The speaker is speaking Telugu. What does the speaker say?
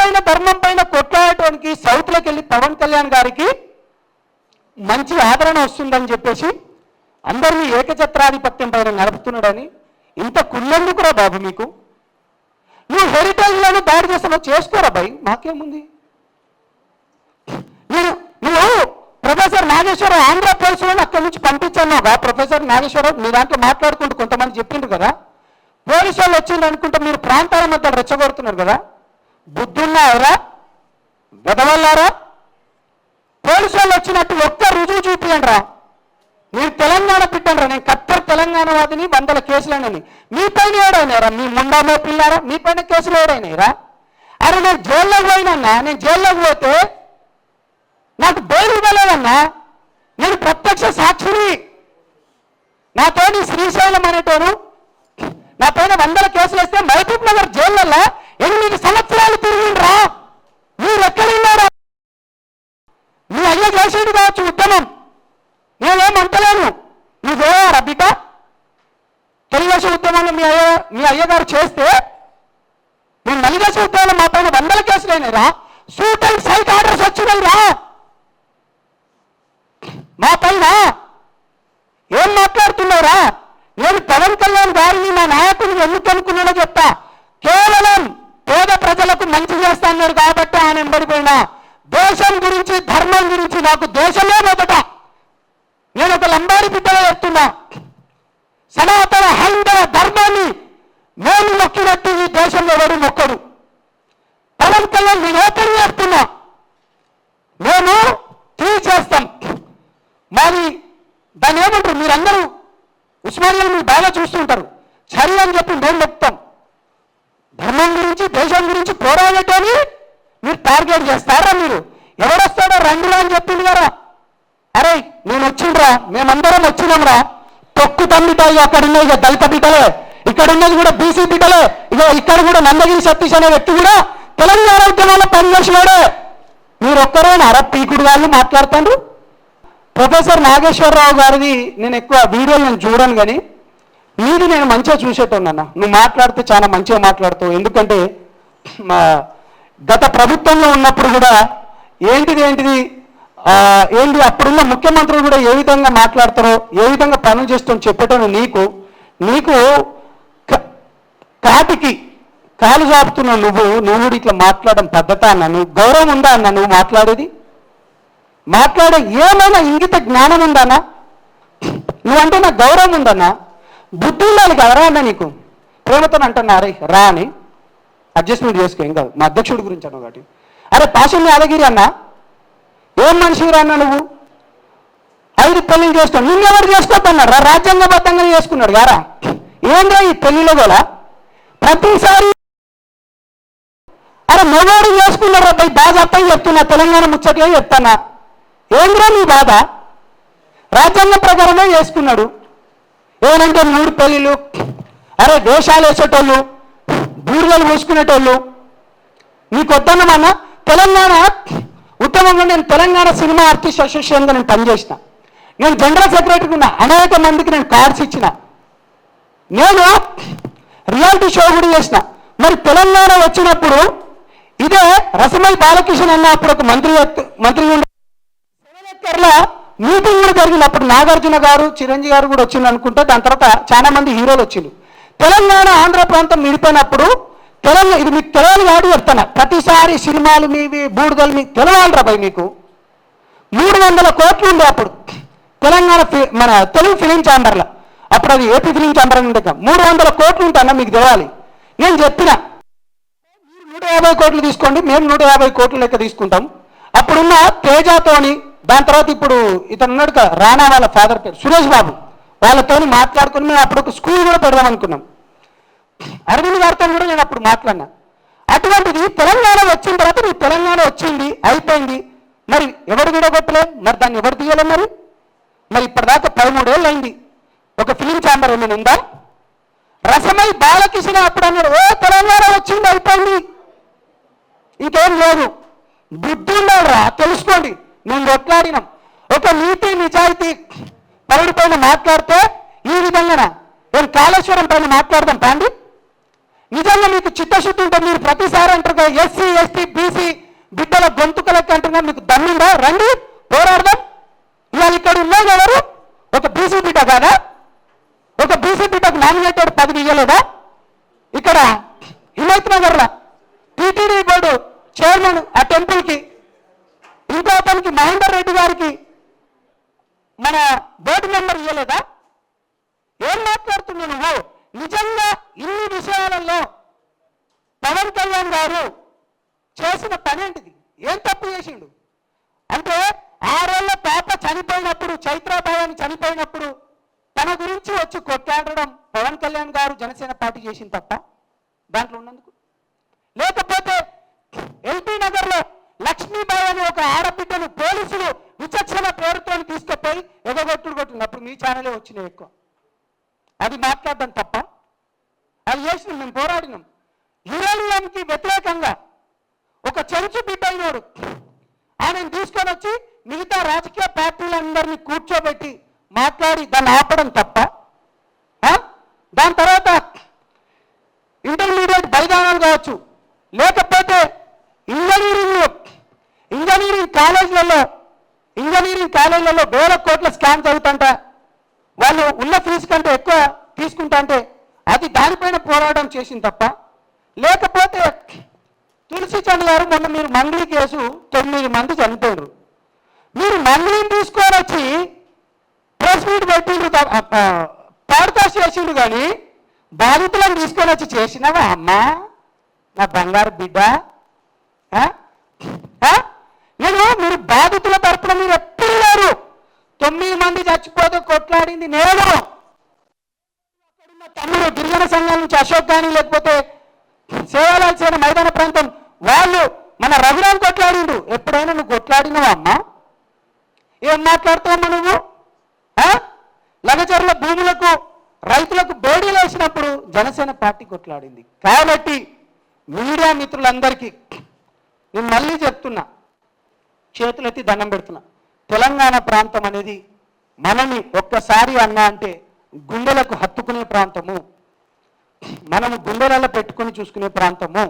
పైన ధర్మం పైన కొట్లాడటానికి సౌత్లోకి వెళ్ళి పవన్ కళ్యాణ్ గారికి మంచి ఆదరణ వస్తుందని చెప్పేసి అందరినీ ఏకఛత్రాధిపత్యం పైన నడుపుతున్నాడని ఇంత కుళ్ళెందుకురా బాబు మీకు? నువ్వు హెరిటేజ్లను దాడి చేస్తున్నావు, చేసుకోరా భయ్, మాకేముంది? నువ్వు ప్రొఫెసర్ నాగేశ్వరరావు ఆంధ్ర పోలీసులను అక్కడి నుంచి పంపించానుగా. ప్రొఫెసర్ నాగేశ్వరరావు మీ దాంట్లో మాట్లాడుకుంటూ కొంతమంది చెప్పిండ్రు కదా, పోలీసు వాళ్ళు వచ్చింది అనుకుంటే మీరు ప్రాంతాల మధ్య రెచ్చగొడుతున్నారు కదా. బుద్ధున్నారా గదవల్లారా? పోలీసు వాళ్ళు వచ్చినట్టు ఒక్క రుజువు చూపియండి రా. మీరు తెలంగాణ పెట్టండి, నేను కట్టర్ తెలంగాణ వాదిని, 100 కేసులనని. మీ పైన ఏడైనారా? మీ ముండామో పిల్లారా, మీ పైన కేసులు ఏడైనాయిరా? అరే నేను జైల్లోకి పోయినన్నా, నేను జైల్లోకి పోతే నాకు బెయిల్ ఇవ్వలేదన్నా, నేను ప్రత్యక్ష సాక్షిని. నాతోని శ్రీశైలం అనేటోను నా పైన 100 కేసులు వేస్తే మహబూబ్ నగర్ జైళ్ళల్లో 8 సంవత్సరాలు తిరిగిండ్రా. మీరు ఎక్కడున్నారా? మీ అయ్య చేసేది కావచ్చు ఉద్యమం, నేనేమంటలేను. నువ్వు పోయారా బిడ్డ? తెలుగుదేశం ఉద్యమంలో మీ అయ్యగారు చేస్తే మేము మలిదేశం ఉద్యమంలో మా పైన 100 కేసులు అయినాయిరా. సూట్ అండ్ సైట్ ఆర్డర్స్ వచ్చినాయిరా మా పైన. ఏం మాట్లాడుతున్నావురా? నేను పవన్ కళ్యాణ్ గారిని మా నాయకుడిని ఎందుకు అనుకున్నాడో చెప్తా. కేవలం పేద ప్రజలకు మంచి చేస్తాడు కాబట్టి ఆయన వెంబడిపోయినా. దేశం గురించి ధర్మం గురించి నాకు దేశమే మొదట. నేను ఒక లంబాడి బిడ్డగా చెప్తున్నా, సనాతన హైందవ ధర్మాన్ని మేము మొక్కినట్టు ఈ దేశంలో ఎవరు మొక్కడు. పవన్ కళ్యాణ్ నేను ఓపెన్ చేస్తున్నా, మేము తీసేస్తాం. మరి దాన్ని ఏమంటారు మీరందరూ? ఉస్మానియాలు మీరు బాగా చూస్తుంటారు. చర్య అని చెప్పి మేము చెప్తాం. ధర్మం గురించి దేశం గురించి పోరాడటని మీరు టార్గెట్ చేస్తారా? మీరు ఎవడొస్తాడో రండిరా అని చెప్పింది కదా. అరే నేను వచ్చిండ్రా, మేమందరం వచ్చినాంరా. తొక్కు తమ్మిటాయి అక్కడ ఉన్నాయి ఇక దళిత బిడ్డలే, ఇక్కడ ఉన్నది కూడా బీసీ బిడ్డలే. ఇక ఇక్కడ కూడా నందగిరి సతీష్ అనే వ్యక్తి కూడా తెలంగాణ ఉద్యమంలో పనిచేసినాడే. మీరు ఒక్కరేనా అర పీకుడు వాళ్ళు మాట్లాడుతాండ్రు? ప్రొఫెసర్ నాగేశ్వరరావు గారిది నేను ఎక్కువ వీడియోలు నేను చూడను, కానీ నీది నేను మంచిగా చూసేటోన్నా. నువ్వు మాట్లాడితే చాలా మంచిగా మాట్లాడుతావు. ఎందుకంటే గత ప్రభుత్వంలో ఉన్నప్పుడు కూడా ఏంటిది అప్పుడున్న ముఖ్యమంత్రులు కూడా ఏ విధంగా మాట్లాడతారో, ఏ విధంగా పనులు చేస్తామో చెప్పేటోను. నీకు కాటికి కాలు చాపుతున్నావు నువ్వు కూడా ఇట్లా మాట్లాడడం పద్ధత అన్న? నువ్వు గౌరవం ఉందా అన్న? నువ్వు మాట్లాడే ఏమైనా ఇంగిత జ్ఞానం ఉందన్నా? నువ్వంటే నాకు గౌరవం ఉందన్నా, బుద్ధి ఉండాలి కదరా అన్న నీకు. ప్రేమతో అంటున్నా అరే రా అని అడ్జస్ట్మెంట్ చేసుకో, ఏం కాదు. మా అధ్యక్షుడి గురించి అన్న ఒకటి. అరే పాషం యాదగిరి అన్న ఏం మనిషిరా అన్న నువ్వు? 5 పెళ్లిలు చేస్తావు. నిన్నెవరు చేసుకోవద్దన్నారు? రాజ్యాంగబద్ధంగా చేసుకున్నాడు గారా. ఏంద్రా ఈ పెళ్లిలో కూడా ప్రతిసారి అరే మొగోడు చేసుకున్నాడు అబ్బాయి బాధ అబ్బాయి చెప్తున్నా, తెలంగాణ ముచ్చట్లే చెప్తానా. ఏంద్రా నీ బాధ? రాజ్యాంగం ప్రకారమే చేసుకున్నాడు. ఏమంటే 3 పెళ్లిలు. అరే దేశాలు వేసేటోళ్ళు, బూడిదలు పోసుకునేటోళ్ళు నీకు వద్దన్నమన్నా. తెలంగాణ ఉద్యమంలో నేను తెలంగాణ సినిమా ఆర్టిస్ట్ అసోసియేషన్గా నేను పనిచేసిన. నేను జనరల్ సెక్రటరీ ఉన్నా. అనేక మందికి నేను కార్డ్స్ ఇచ్చిన. నేను రియాలిటీ షో కూడా చేసిన. మరి తెలంగాణ వచ్చినప్పుడు ఇదే రసమై బాలకిషన్ అన్న అప్పుడు ఒక మంత్రి మీటింగ్ కూడా జరిగింది. అప్పుడు నాగార్జున గారు చిరంజీవి గారు కూడా వచ్చింది అనుకుంటే. దాని తర్వాత చాలా మంది హీరోలు వచ్చిండు. తెలంగాణ ఆంధ్ర ప్రాంతం విడిపోయినప్పుడు ఇది మీకు తెలియాలి కాబట్టి చెప్తాను. ప్రతిసారి సినిమాలు మీవి బూడిదలు మీకు తెలవాలిరా భయ్. మీకు 300 కోట్లు ఉండే అప్పుడు తెలంగాణ మన తెలుగు ఫిలిం ఛాంబర్లో. అప్పుడు అది ఏపీ ఫిలిం ఛాంబర్ అని ఉండే. 300 కోట్లు ఉంటాయన్న మీకు తెలవాలి. నేను చెప్పిన మీరు 150 కోట్లు తీసుకోండి, మేము 150 కోట్లు లెక్క తీసుకుంటాం. అప్పుడున్న తేజతోని, దాని తర్వాత ఇప్పుడు ఇతను ఉన్నాడు కదా రానా వాళ్ళ ఫాదర్ పేరు సురేష్ బాబు, వాళ్ళతోని మాట్లాడుకుని మేము అప్పుడు ఒక స్కూల్ కూడా పెడదాం అనుకున్నాం. అరవింద్ గారితో కూడా నేను అప్పుడు మాట్లాడినా. అటువంటిది తెలంగాణ వచ్చిన తర్వాత నువ్వు తెలంగాణ వచ్చింది అయిపోయింది, మరి ఎవరు విడగొట్టలే? మరి దాన్ని ఎవరు తీయాలి? మరి ఇప్పటిదాకా 13 ఏళ్ళు అయింది. ఒక ఫిలిం ఛాంబర్ ఏమైనా ఉందా? రసమై బాలకిషన్ అప్పుడు అన్నాడు ఓ తెలంగాణ వచ్చింది అయిపోయింది, ఇంకేం లేదు. బుద్ధి ఉండాలిరా, తెలుసుకోండి. మేము కొట్లాడినాం. ఒక నీతి నిజాయితీ పరుడి పైన మాట్లాడితే ఈ విధంగా నేను కాళేశ్వరం పైన మాట్లాడదాం పాండి. నిజంగా మీకు చిత్తశుద్ధి ఉంటే మీరు ప్రతిసారి అంటారు ఎస్సీ ఎస్టీ సంఘం మీకు దమ్ముందా? రండి పోరాడదాం. ఇవాళ ఇక్కడ ఉన్నది ఎవరు? ఒక బీసీ బిడ్డ కాదా? ఒక బీసీ బిడ్డకు నామినేటెడ్ పదవి ఇవ్వలేదా? ఇక్కడ హిమాయత్ నగర్లో టీటీడీ బోర్డు చైర్మన్ ఆ టెంపుల్కి, ఇంకో అతనికి మహేందర్ రెడ్డి గారికి మన బోర్డు మెంబర్ ఇవ్వలేదా? ఏం మాట్లాడుతున్నావు నువ్వు? నిజంగా ఇన్ని విషయాలలో పవన్ కళ్యాణ్ గారు చేసిన పనేంటిది? ఏం తప్పు చేసిండు అంటే, 6 ఏళ్ల పాప చనిపోయినప్పుడు, చైత్రాబాయి చనిపోయినప్పుడు తన గురించి వచ్చి కొట్లాడడం పవన్ కళ్యాణ్ గారు జనసేన పార్టీ చేసిన తప్ప దాంట్లో ఉన్నందుకు? లేకపోతే ఎల్బీ నగర్లో లక్ష్మీబాయి అనే ఒక ఆడబిడ్డను పోలీసులు విచక్షణ పేరుతో తీసుకుపోయి కొట్టినప్పుడు మీ ఛానలే వచ్చినాయి ఎక్కువ. అది మాట్లాడడం తప్ప? అది చేసినాం, మేము పోరాడినాం. యురేనియంకి వ్యతిరేకంగా ఒక చెంచు బిడ్డ అయినాడు, ఆయనను తీసుకొని వచ్చి మిగతా రాజకీయ పార్టీలందరినీ కూర్చోబెట్టి మాట్లాడి దాన్ని ఆపడం తప్ప? దాని తర్వాత ఇంటర్మీడియట్ బలిదానాలు కావచ్చు, లేకపోతే ఇంజనీరింగ్ కాలేజీలలో వేల కోట్ల స్కామ్ జరుగుతుంట, వాళ్ళు ఉన్న ఫీజు కంటే ఎక్కువ తీసుకుంటా అంటే అది దానిపైన పోరాటం చేసింది తప్ప? లేకపోతే తులసి చంద్ గారు మొన్న మీరు మంగళి కేసు 9 మంది చనిపోయారు, మీరు మంగళిని తీసుకొని వచ్చి ప్రెస్ మీట్ పెట్టిండ్రు, పాడ్కాస్ట్ చేసిండు, కానీ బాధితులను తీసుకొని వచ్చి చేసినావా అమ్మా నా బంగారు బిడ్డ? మీరు బాధితుల తరపున మీరు ఎప్పుడు లేరు. 9 మంది చచ్చిపోతే కొట్లాడింది నేను. తమ్ముడు గిరిజన సంఘాల నుంచి అశోక్ కానీ, లేకపోతే సేవలాల్ సేన మైదాన ప్రాంతం వాళ్ళు మన రఘురాం కొట్లాడిండు. ఎప్పుడైనా నువ్వు కొట్లాడినావా అమ్మా? ఏం మాట్లాడుతావమ్మా నువ్వు? లగచర్ల భూములకు రైతులకు బోడీలు వేసినప్పుడు జనసేన పార్టీ కొట్లాడింది. కాబట్టి మీడియా మిత్రులందరికీ నేను మళ్ళీ చెప్తున్నా, చేతులెత్తి దండం పెడుతున్నా, తెలంగాణ ప్రాంతం అనేది మనని ఒక్కసారి అన్నా అంటే గుండెలకు హత్తుకునే ప్రాంతము, మనము గుండెలలో పెట్టుకొని చూసుకునే ప్రాంతము.